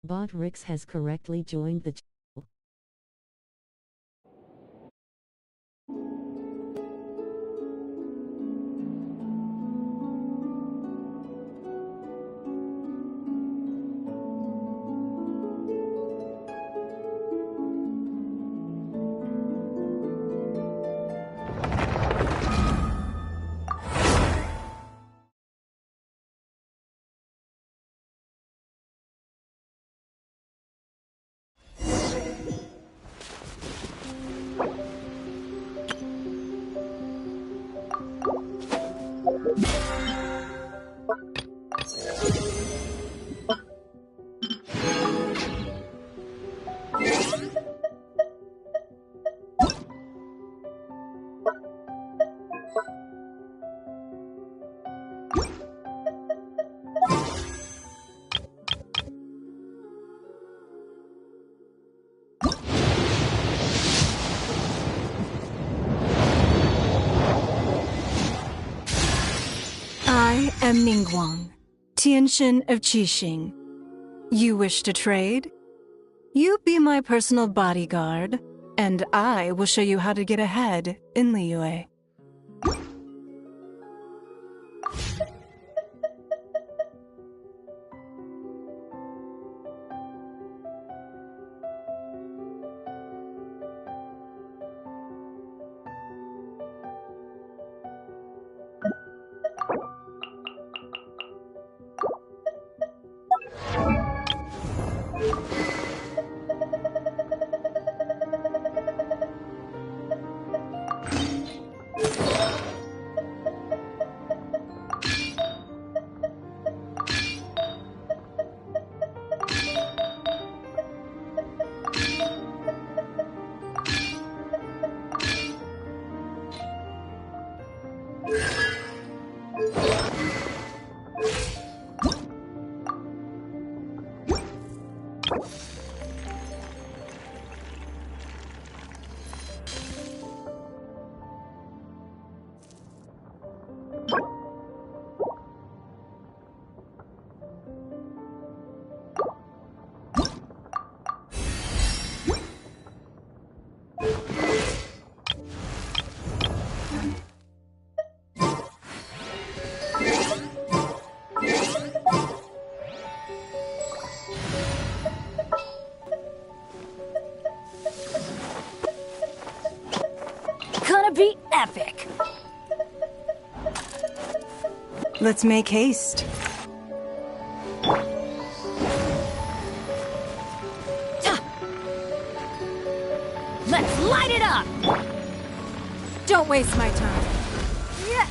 Bot Rix has correctly joined the channel. I am Ningguang, Tianxin of Qixing. You wish to trade? You be my personal bodyguard, and I will show you how to get ahead in Liyue. Gonna be epic! Let's make haste. Let's light it up! Don't waste my time. Yeah.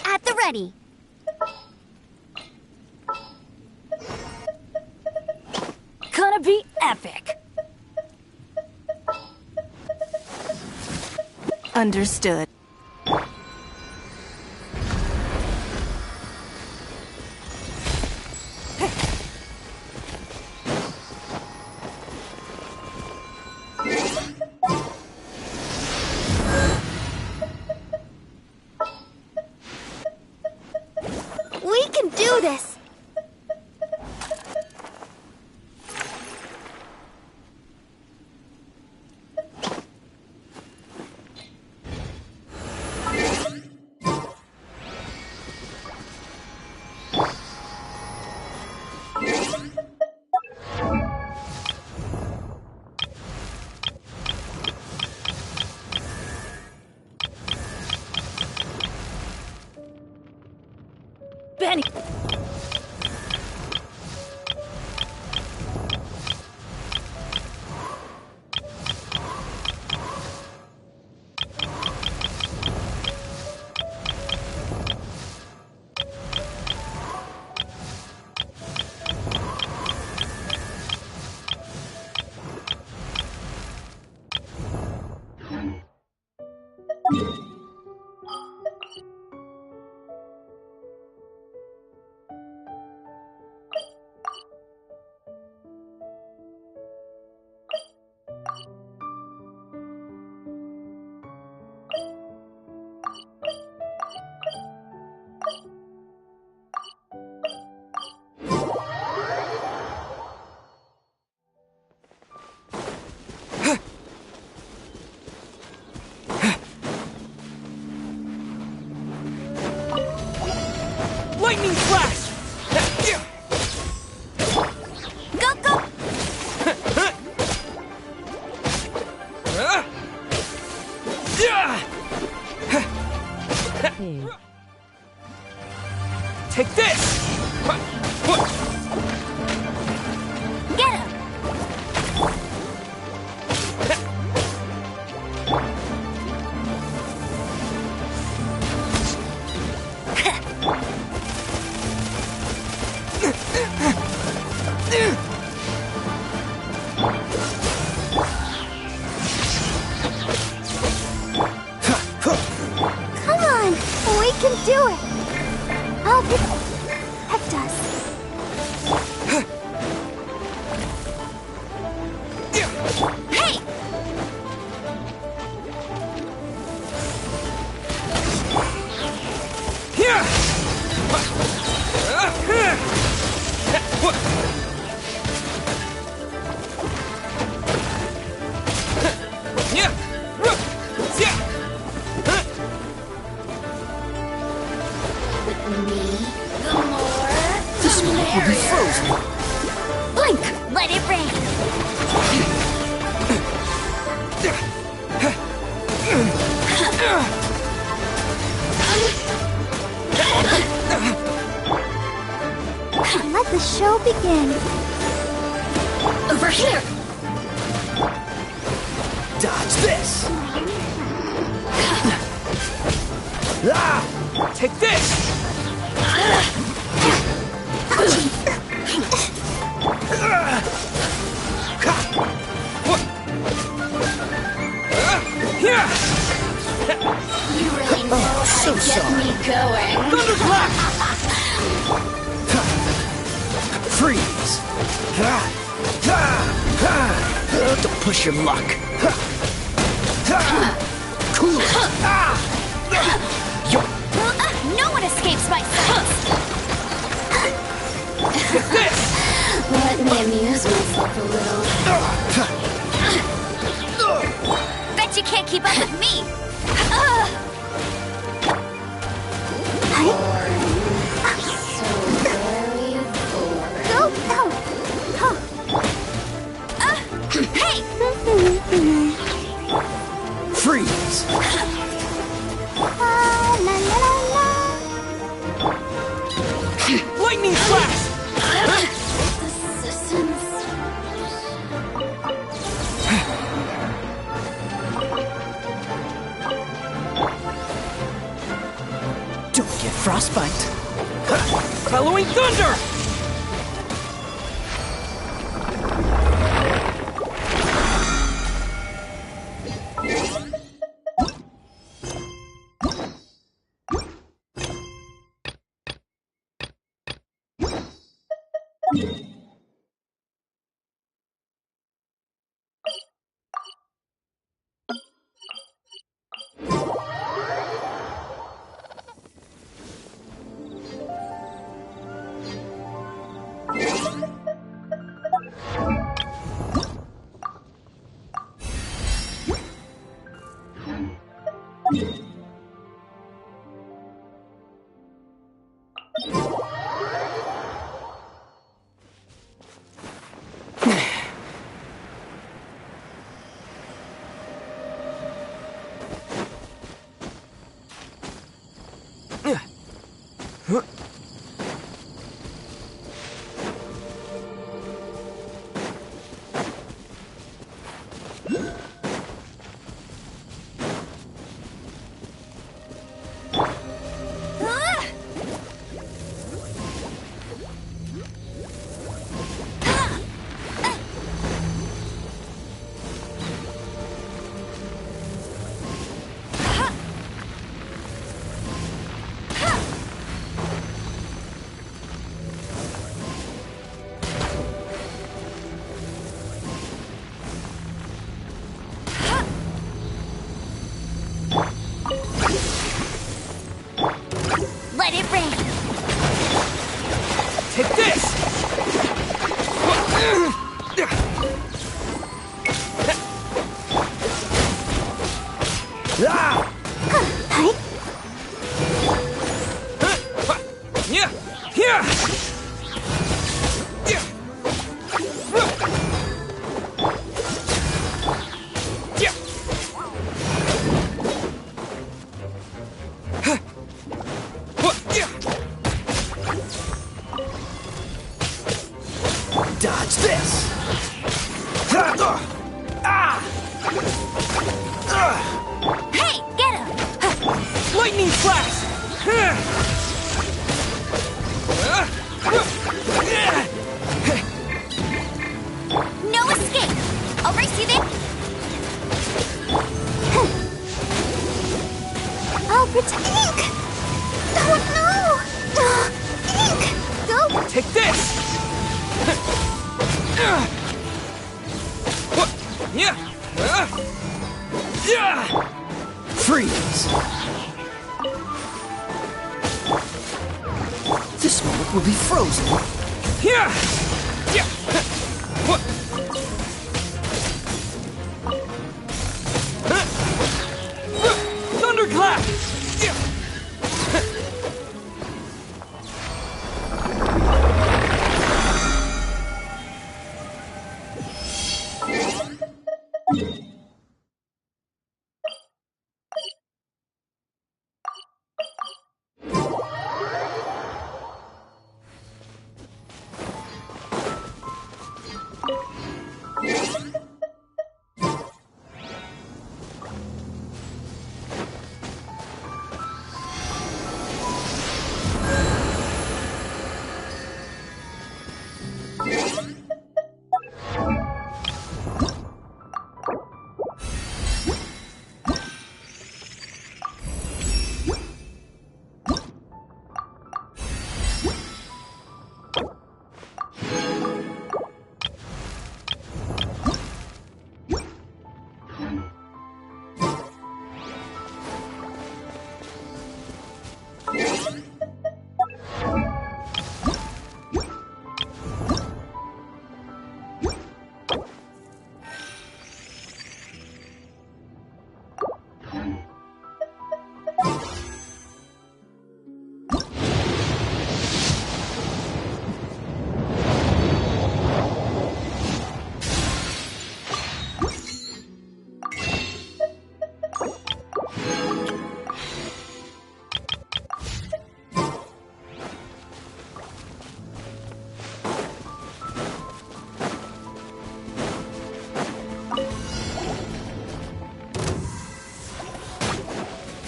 At the ready. Gonna be epic. Understood. We can do this! Benny! Lightning flash! Go, go! Hey. Take this! Get him! Come on! We can do it! I'll protect us. Hey! This one will be frozen. Blink! Let it rain! Let the show begin. Over here! Dodge this! Take this! You really know how to get me going. Thunderclap! Freeze! Don't push your luck. Cool. No one escapes my sights. This! Let me amuse myself a little. Bet you can't keep up with me. Go, go. Hey! Freeze! La, la, la, la. Lightning flash! Don't get frostbite. Bellowing thunder! Let it rain. Take this! Yeah! Yeah! Yeah! Yeah! Dodge this! Hey, get him! Lightning flash! No escape! I'll race you there! I'll protect Ink! Oh no! Ink! Go! Take this! Freeze! This moment will be frozen. Thunderclap!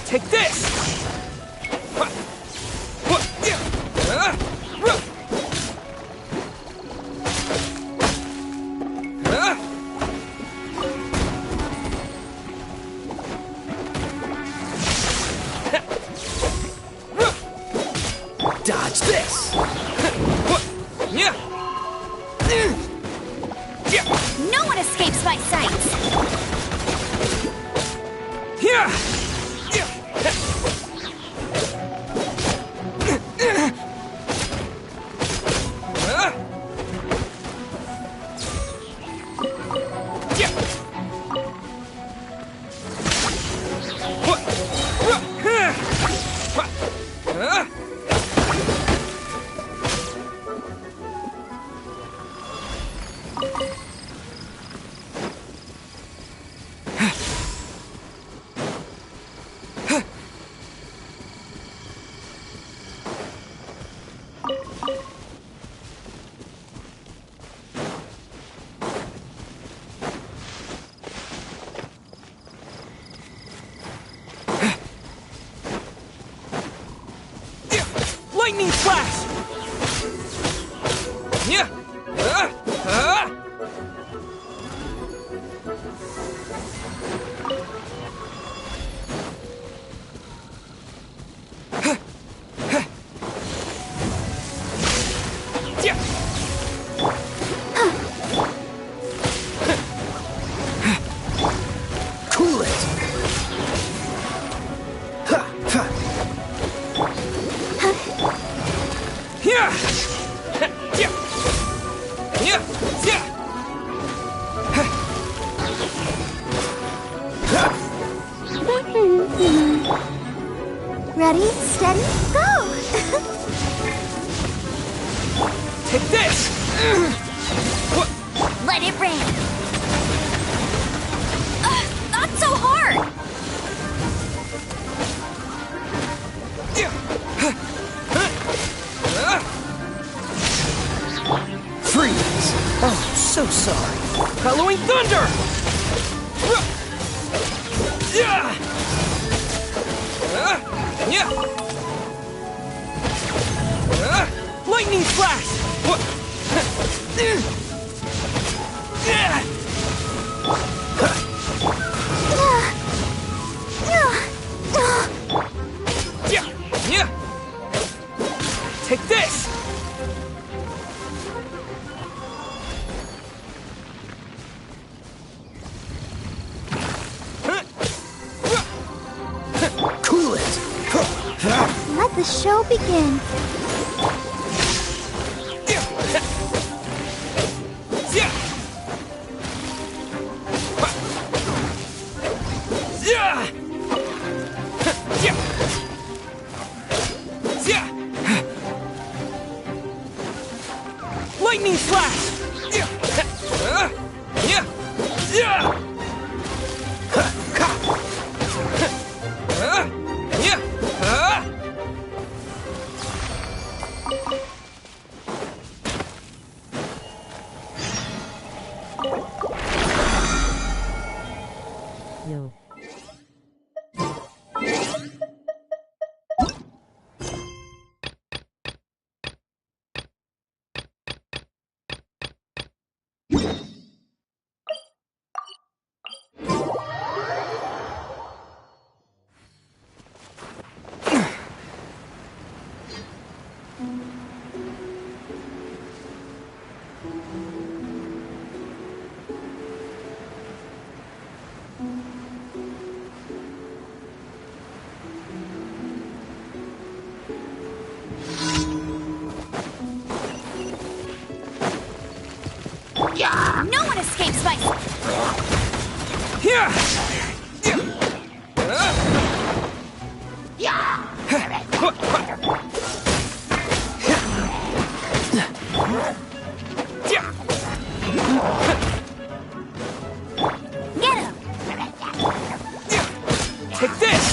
Take this! Dodge this! No one escapes my sights! Lightning flash! Cool it! Ready, steady, go! Take this! Let it rain. Not so hard. Freeze! Oh, so sorry. Halloween thunder! Lightning flash! Take this! Cool it! Let the show begin. Lightning flash! Yo. No one escapes my... Here! Get him! Take this!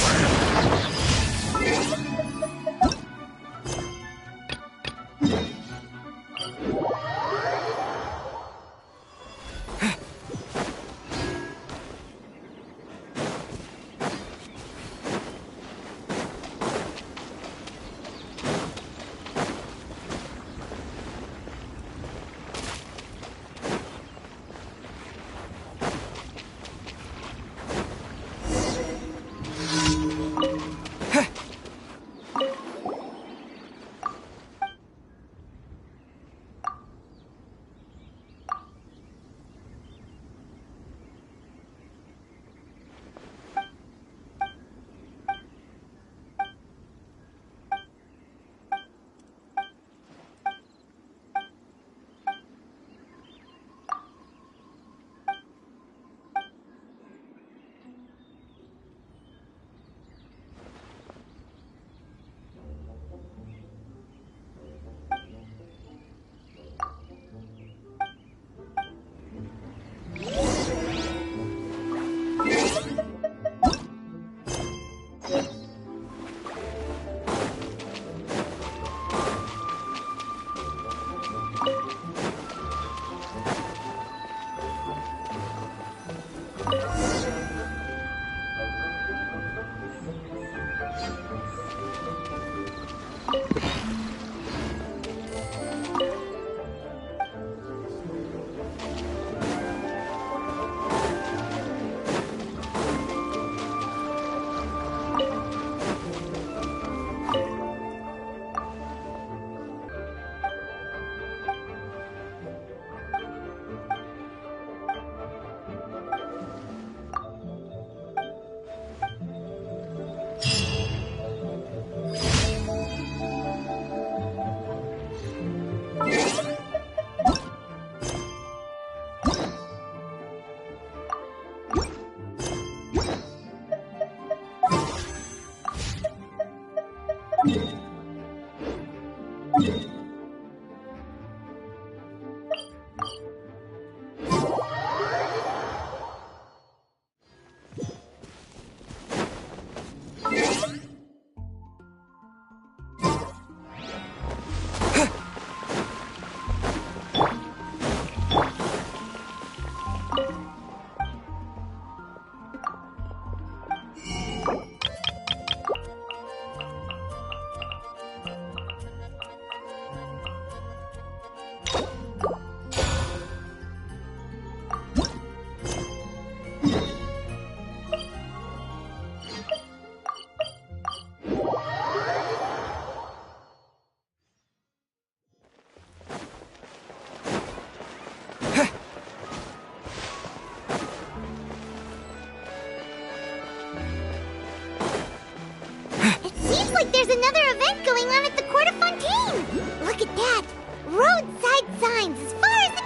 Seems like there's another event going on at the Court of Fontaine! Look at that! Roadside signs as far as the...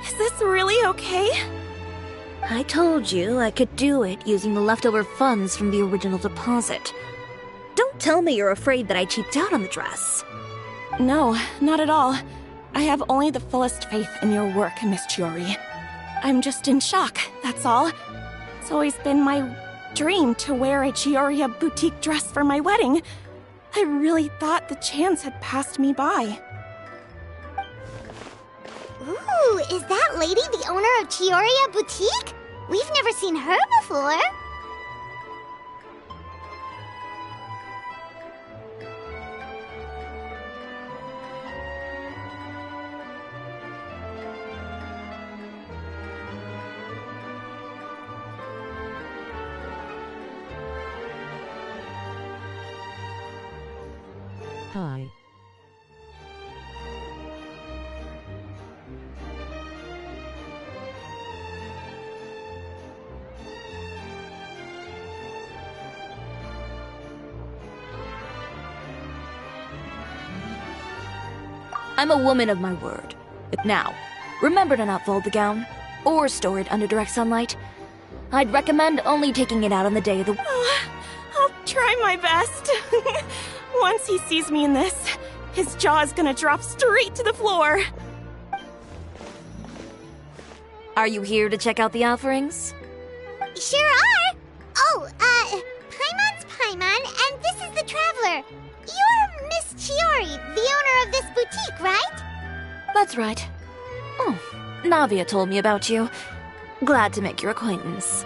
Is this really okay? I told you I could do it using the leftover funds from the original deposit. Don't tell me you're afraid that I cheaped out on the dress. No, not at all. I have only the fullest faith in your work, Miss Chiori. I'm just in shock, that's all. It's always been my dream to wear a Chioriya boutique dress for my wedding. I really thought the chance had passed me by. Ooh, is that lady the owner of Chioriya Boutique? We've never seen her before. Hi. I'm a woman of my word. Now, remember to not fold the gown, or store it under direct sunlight. I'd recommend only taking it out on the day of the... I'll try my best. Once he sees me in this, his jaw is gonna drop straight to the floor. Are you here to check out the offerings? Sure are! Oh, Paimon's Paimon, and this is the Traveler. You're Miss Chiori, the owner of this boutique, right? That's right. Oh, Navia told me about you. Glad to make your acquaintance.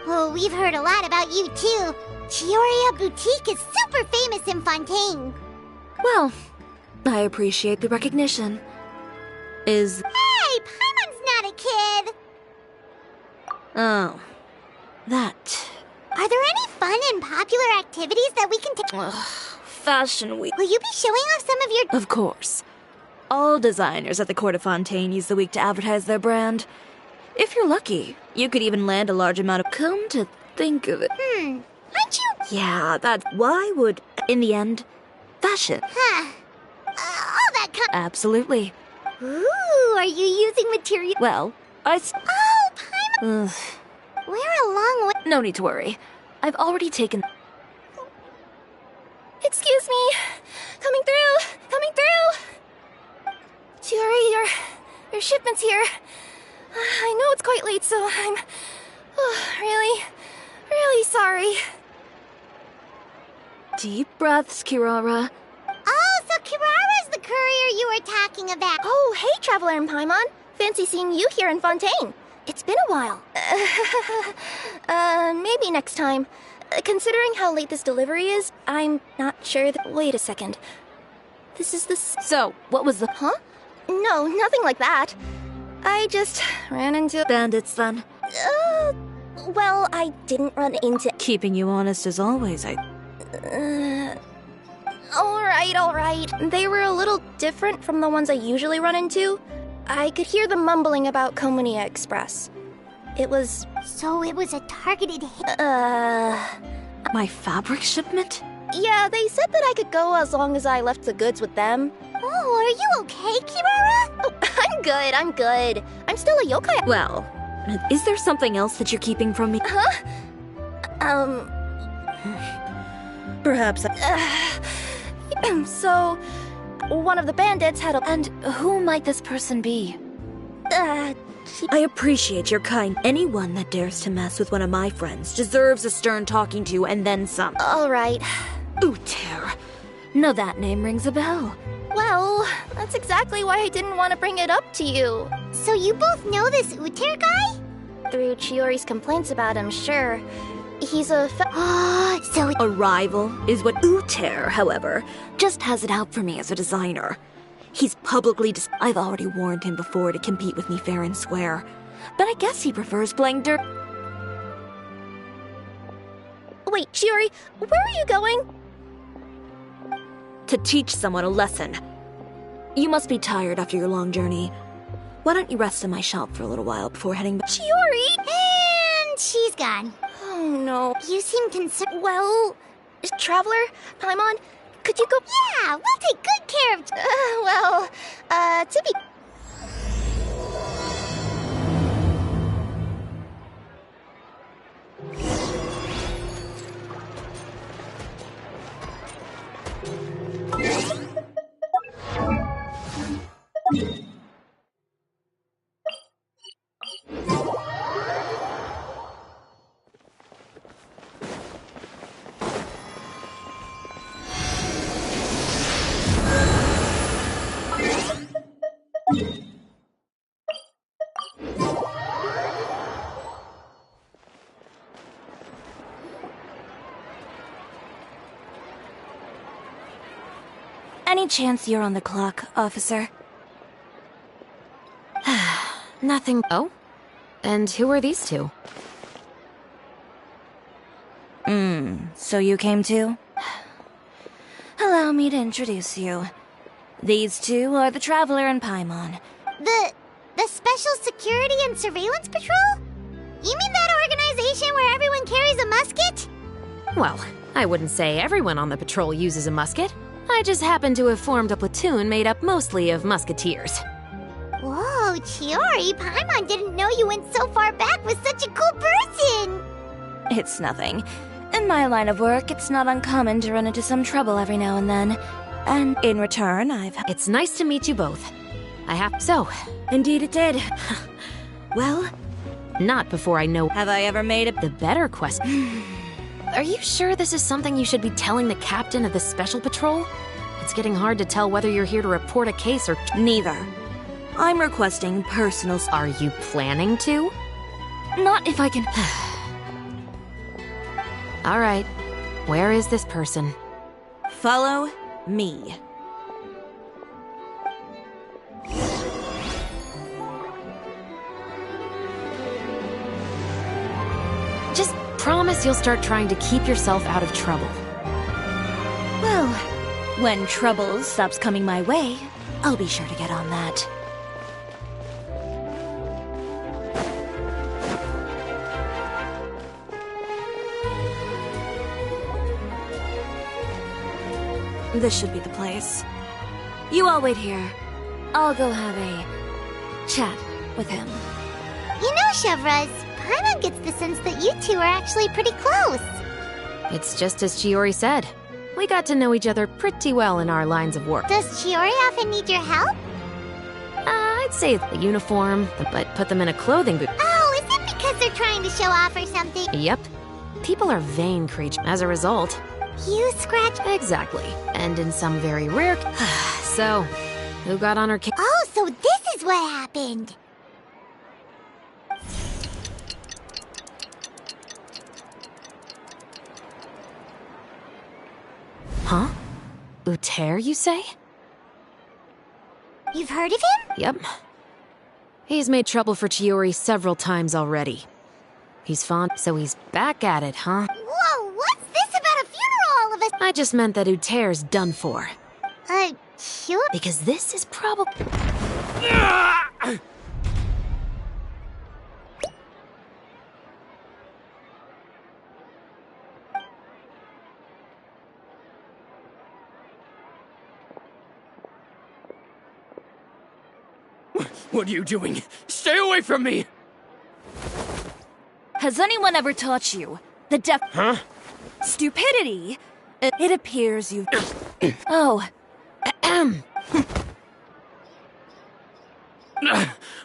Oh, we've heard a lot about you, too. Chioriya Boutique is super famous in Fontaine. Well, I appreciate the recognition. Is... Hey, Paimon's not a kid! Oh. That... Are there any fun and popular activities that we can take? Ugh, Fashion Week. Will you be showing off some of your... Of course. All designers at the Court of Fontaine use the week to advertise their brand. If you're lucky, you could even land a large amount of... Come to think of it... Aren't you... Yeah, why would... In the end, fashion. Huh. All that Absolutely. Ooh, are you using material... Well, Oh, Paimon... Ugh, We're a long way... no need to worry. I've already taken... Excuse me. Coming through. Chiori, your shipment's here. I know it's quite late, so I'm really sorry. Deep breaths, Kirara. Oh, so Kirara's the courier you were talking about. Oh, hey, Traveler and Paimon. Fancy seeing you here in Fontaine. It's been a while. Maybe next time. Considering how late this delivery is, I'm not sure that... Wait a second. This is the... So, what was the... Huh? No, nothing like that. I just ran into... Bandits, then? Well, I didn't run into... Keeping you honest as always, Alright. They were a little different from the ones I usually run into. I could hear them mumbling about Komunia Express. It was... So it was a targeted hit. My fabric shipment? Yeah, they said that I could go as long as I left the goods with them. Oh, are you okay, Kirara? Oh, I'm good. I'm still a yokai. Well, is there something else that you're keeping from me? Perhaps So, one of the bandits had a... And who might this person be? I appreciate your kind. Anyone that dares to mess with one of my friends deserves a stern talking to and then some. Alright. Uter. No, that name rings a bell. Well, that's exactly why I didn't want to bring it up to you. So you both know this Uter guy? Through Chiori's complaints about him, sure. He's a So A rival is what Uter, however, just has it out for me as a designer. He's publicly I've already warned him before to compete with me fair and square. But I guess he prefers playing dirt. Wait, Chiori, where are you going? To teach someone a lesson. You must be tired after your long journey. Why don't you rest in my shop for a little while before heading back? Chiori! Hey! And she's gone. Oh no. You seem concerned. Well, Traveler, Paimon, could you go? Yeah, we'll take good care of. To be. Any chance you're on the clock, officer? Nothing. Oh? And who are these two? So you came too? Allow me to introduce you. These two are the Traveler and Paimon. The Special Security and Surveillance Patrol? You mean that organization where everyone carries a musket? Well, I wouldn't say everyone on the patrol uses a musket. I just happen to have formed a platoon made up mostly of musketeers. Whoa, Chiori, Paimon didn't know you went so far back with such a cool person! It's nothing. In my line of work, it's not uncommon to run into some trouble every now and then. And in return, It's nice to meet you both. So, Indeed it did. Well, not before I know. have I ever made it? The better question. Are you sure this is something you should be telling the captain of the Special Patrol? It's getting hard to tell whether you're here to report a case or... Neither. I'm requesting personal... Are you planning to? Not if I can... All right. Where is this person? Follow me. Just promise you'll start trying to keep yourself out of trouble. Well, when trouble stops coming my way, I'll be sure to get on that. This should be the place. You all wait here. I'll go have a chat with him. You know, Chevraz, Paimon gets the sense that you two are actually pretty close. It's just as Chiori said. We got to know each other pretty well in our lines of work. Does Chiori often need your help? I'd say the uniform, but put them in a clothing boot. Oh, is it because they're trying to show off or something? Yep. People are vain creatures. As a result... You scratch... Exactly. And in some very rare... So, who got on her case? Oh, so this is what happened. Huh? Uter, you say? You've heard of him? Yep. He's made trouble for Chiori several times already. He's fond, so he's back at it, huh? Whoa, what's this about a funeral all of a... I just meant that Uter's done for. Sure. Because this is probably... What are you doing? Stay away from me! Has anyone ever taught you the Huh? stupidity? It appears you... Oh.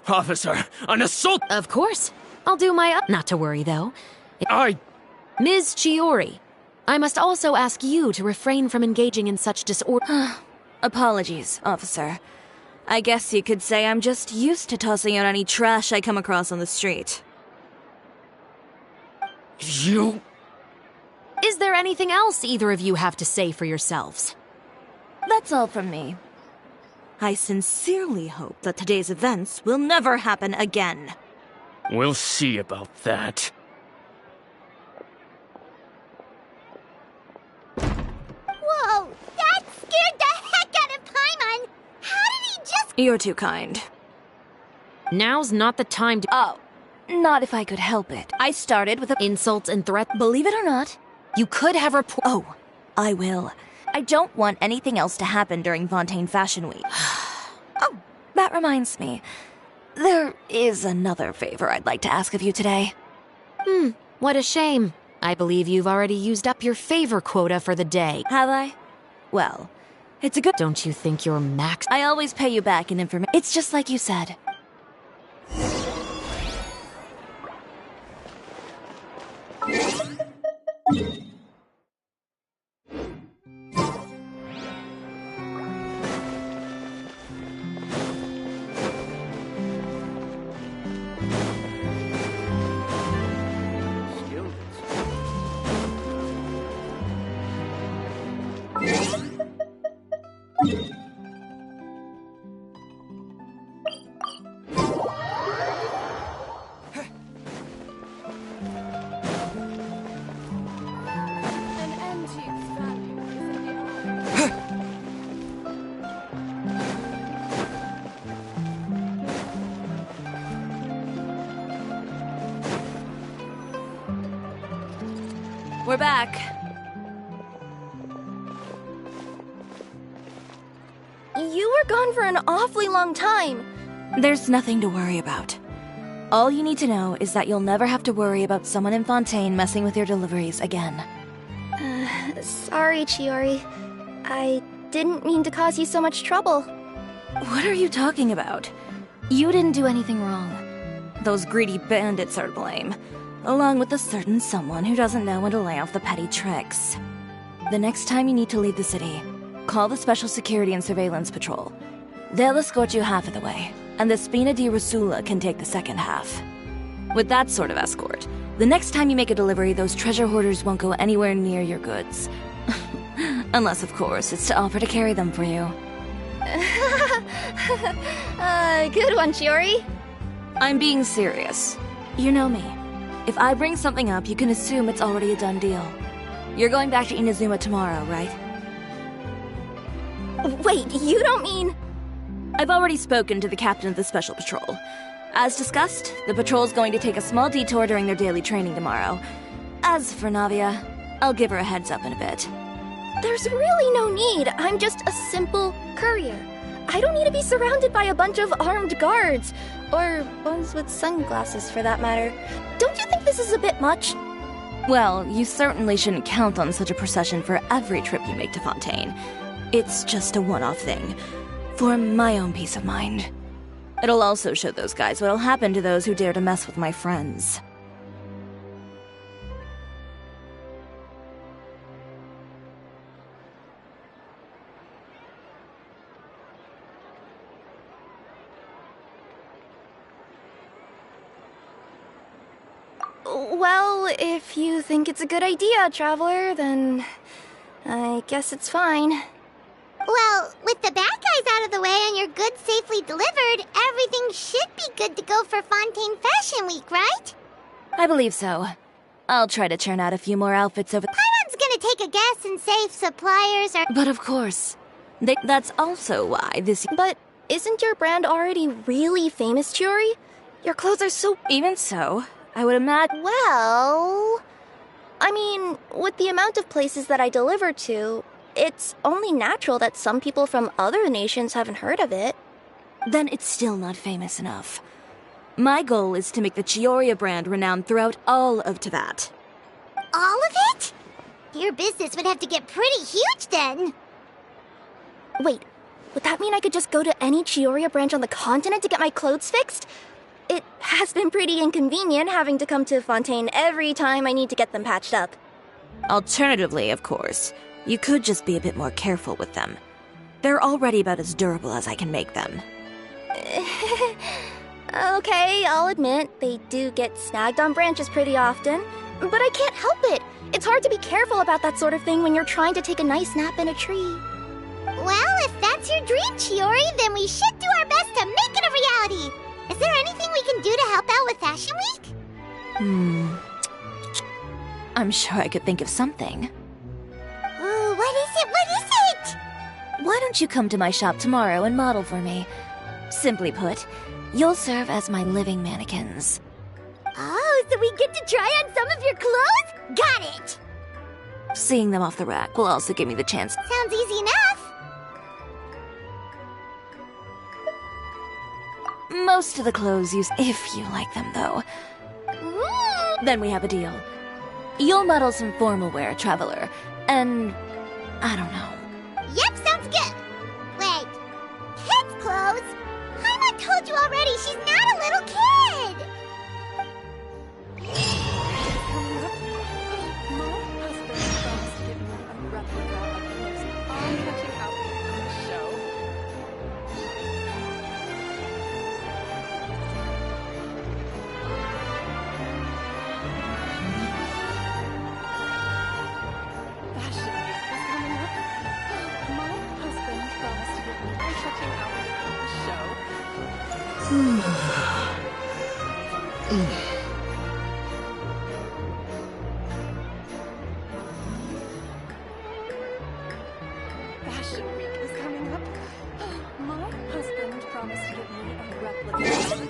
Officer, an assault! Of course. I'll do my up. Not to worry, though. Ms. Chiori, I must also ask you to refrain from engaging in such disorder. Apologies, officer. I guess you could say I'm just used to tossing out any trash I come across on the street. You... Is there anything else either of you have to say for yourselves? That's all from me. I sincerely hope that today's events will never happen again. We'll see about that. Whoa, that scared the heck out of Paimon! How did he just... You're too kind. Now's not the time to... Oh, Not if I could help it. I started with Insults and threats. Believe it or not, You could have Oh, I will. I don't want anything else to happen during Fontaine Fashion Week. Oh, that reminds me. There is another favor I'd like to ask of you today. What a shame. I believe you've already used up your favor quota for the day. Have I? Well, it's a good... Don't you think you're max? I always pay you back in information. It's just like you said. We're back. You were gone for an awfully long time. There's nothing to worry about. All you need to know is that you'll never have to worry about someone in Fontaine messing with your deliveries again. Sorry, Chiori. I didn't mean to cause you so much trouble. What are you talking about? You didn't do anything wrong. Those greedy bandits are to blame, along with a certain someone who doesn't know when to lay off the petty tricks. The next time you need to leave the city, call the Special Security and Surveillance Patrol. They'll escort you half of the way, and the Spina di Rusula can take the second half. With that sort of escort, the next time you make a delivery, those treasure hoarders won't go anywhere near your goods. Unless, of course, it's to offer to carry them for you. Good one, Chiori. I'm being serious. You know me. If I bring something up, you can assume it's already a done deal. You're going back to Inazuma tomorrow, right? Wait, you don't mean... I've already spoken to the captain of the Special Patrol. As discussed, the patrol's going to take a small detour during their daily training tomorrow. As for Navia, I'll give her a heads up in a bit. There's really no need. I'm just a simple courier. I don't need to be surrounded by a bunch of armed guards. Or ones with sunglasses, for that matter. Don't you think this is a bit much? Well, you certainly shouldn't count on such a procession for every trip you make to Fontaine. It's just a one-off thing. For my own peace of mind. It'll also show those guys what'll happen to those who dare to mess with my friends. Well, if you think it's a good idea, Traveler, then I guess it's fine. Well, with the bad guys out of the way and your goods safely delivered, everything should be good to go for Fontaine Fashion Week, right? I believe so. I'll try to churn out a few more outfits over... Paimon's gonna take a guess and say if suppliers are... But of course. That's also why this... But isn't your brand already really famous, Chiori? Your clothes are so... Even so, I would imagine... Well... I mean, with the amount of places that I deliver to, it's only natural that some people from other nations haven't heard of it. Then it's still not famous enough. My goal is to make the Chioria brand renowned throughout all of Teyvat. All of it? Your business would have to get pretty huge then. Wait, would that mean I could just go to any Chioria branch on the continent to get my clothes fixed? It has been pretty inconvenient having to come to Fontaine every time I need to get them patched up. Alternatively, of course, you could just be a bit more careful with them. They're already about as durable as I can make them. Okay, I'll admit, they do get snagged on branches pretty often, but I can't help it. It's hard to be careful about that sort of thing when you're trying to take a nice nap in a tree. Well, if that's your dream, Chiori, then we should do our best to make it a reality. Is there anything we can do to help out with Fashion Week? I'm sure I could think of something. Ooh, what is it? What is it? Why don't you come to my shop tomorrow and model for me? Simply put, you'll serve as my living mannequins. so we get to try on some of your clothes? Got it! Seeing them off the rack will also give me the chance. Sounds easy enough. Most of the clothes use if you like them, though. Then we have a deal. You'll model some formal wear, Traveler, and I don't know. Yep, sounds good. Wait, kids' clothes? Paimon told you already, she's not a little kid. Fashion Week is coming up. My husband promised to give me a replica.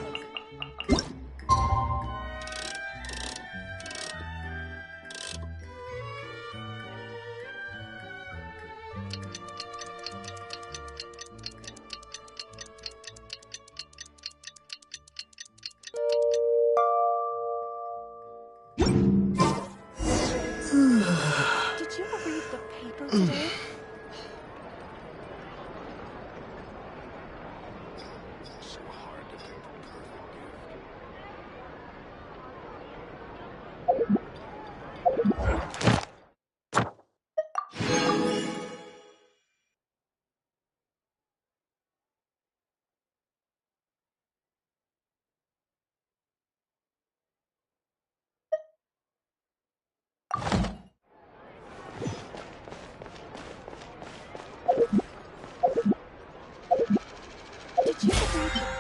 Did you read the paper today? Did you read the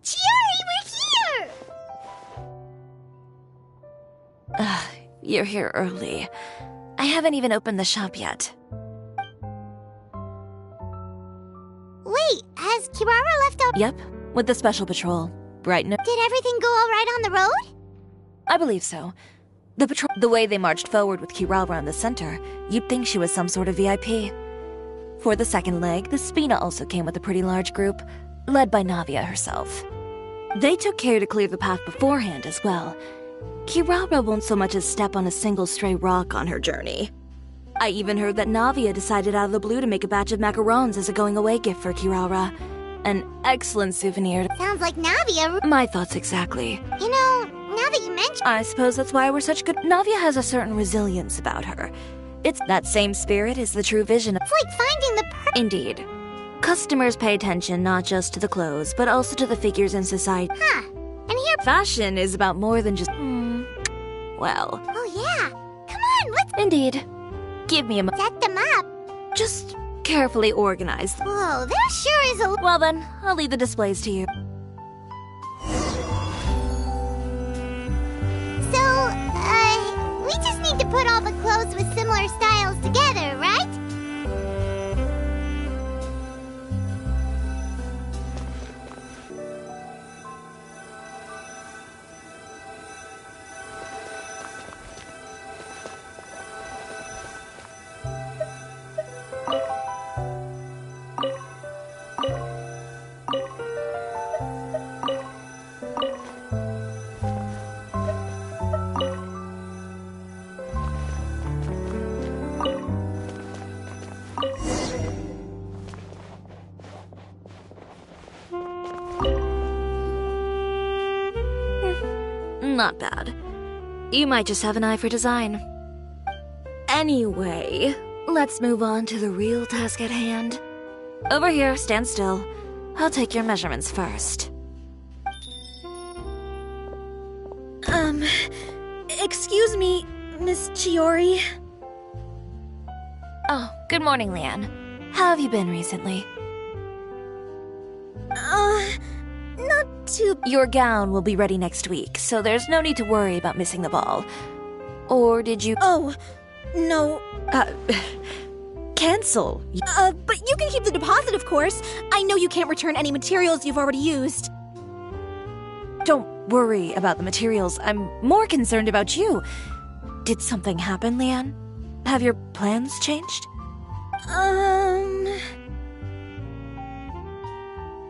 Chiori, we're here! You're here early. I haven't even opened the shop yet. Wait, has Kirara left out? Yep, with the special patrol. Bright and... Did everything go all right on the road? I believe so. The way they marched forward with Kirara in the center, you'd think she was some sort of VIP. For the second leg, the Spina also came with a pretty large group, led by Navia herself. They took care to clear the path beforehand as well. Kirara won't so much as step on a single stray rock on her journey. I even heard that Navia decided out of the blue to make a batch of macarons as a going-away gift for Kirara. An excellent souvenir. Sounds like Navia. My thoughts exactly. You know, now that you mention... I suppose that's why we're such good... Navia has a certain resilience about her. It's that same spirit is the true vision of... It's like finding the Indeed. Customers pay attention not just to the clothes, but also to the figures in society. Huh. And here... Fashion is about more than just... well... Oh yeah. Come on, let's... Indeed. Give me a moment. Set them up. Just carefully organized. Whoa, there sure is a... Well then, I'll leave the displays to you. So, we just need to put all the clothes with similar styles together, right? Not bad. You might just have an eye for design. Anyway, let's move on to the real task at hand. Over here, stand still. I'll take your measurements first. Excuse me, Miss Chiori. Oh, good morning, Leanne. How have you been recently? Not too... Your gown will be ready next week, so there's no need to worry about missing the ball. Or did you... Oh, No, cancel. But you can keep the deposit, of course. I know you can't return any materials you've already used. Don't worry about the materials. I'm more concerned about you. Did something happen, Leanne? Have your plans changed?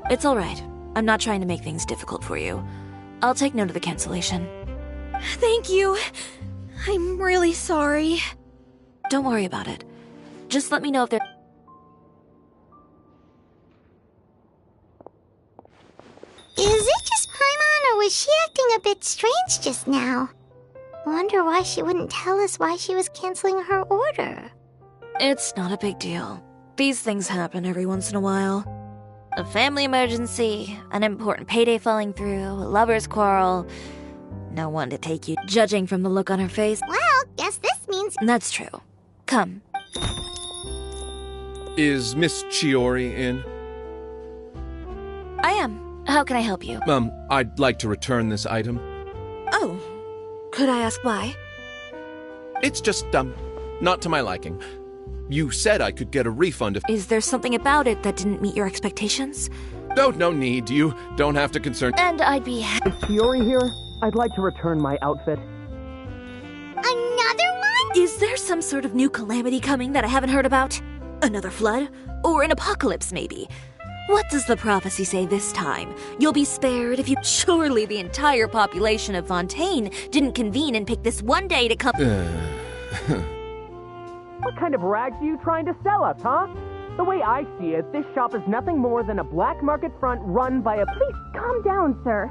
It's alright. I'm not trying to make things difficult for you. I'll take note of the cancellation. Thank you. I'm really sorry. Don't worry about it. Just let me know if there... Is it just Paimon, or was she acting a bit strange just now? Wonder why she wouldn't tell us why she was canceling her order. It's not a big deal. These things happen every once in a while. A family emergency, an important payday falling through, a lover's quarrel. No one to take you, judging from the look on her face. Well, guess this means... That's true. Come. Is Miss Chiori in? I am. How can I help you? I'd like to return this item. Oh. Could I ask why? It's just, not to my liking. You said I could get a refund if... Is there something about it that didn't meet your expectations? No need. You don't have to concern... And I'd be... Is Chiori here? I'd like to return my outfit. Another one? Is there some sort of new calamity coming that I haven't heard about? Another flood? Or an apocalypse, maybe? What does the prophecy say this time? You'll be spared if you... Surely the entire population of Fontaine didn't convene and pick this one day to come... What kind of rags are you trying to sell us, huh? The way I see it, this shop is nothing more than a black market front run by a... Please calm down, sir.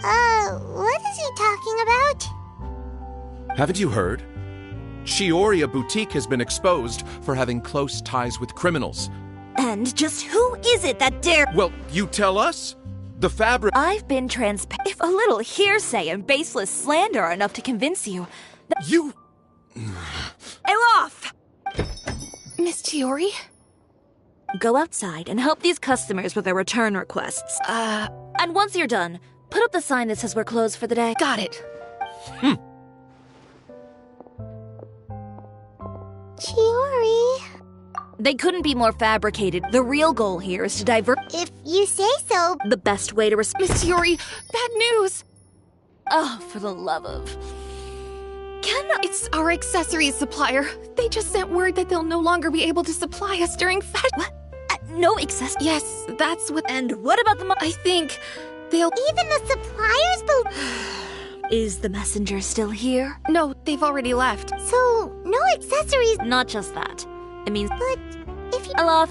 What is he talking about? Haven't you heard? Chiori Boutique has been exposed for having close ties with criminals. And just who is it that dare... Well, you tell us. The fabric... I've been transparent. If a little hearsay and baseless slander are enough to convince you... You... Elof! Miss Chiori? Go outside and help these customers with their return requests. And once you're done, put up the sign that says we're closed for the day. Got it. Chiori... They couldn't be more fabricated. The real goal here is to divert... If you say so... The best way to Miss Chiori, bad news! Oh, for the love of... It's our accessories supplier. They just sent word that they'll no longer be able to supply us during fashion... What? No access... Yes, that's what... And what about the... I think they'll... Even the suppliers Is the messenger still here? No, they've already left. So, no accessories... Not just that. It means... But if you... Elof,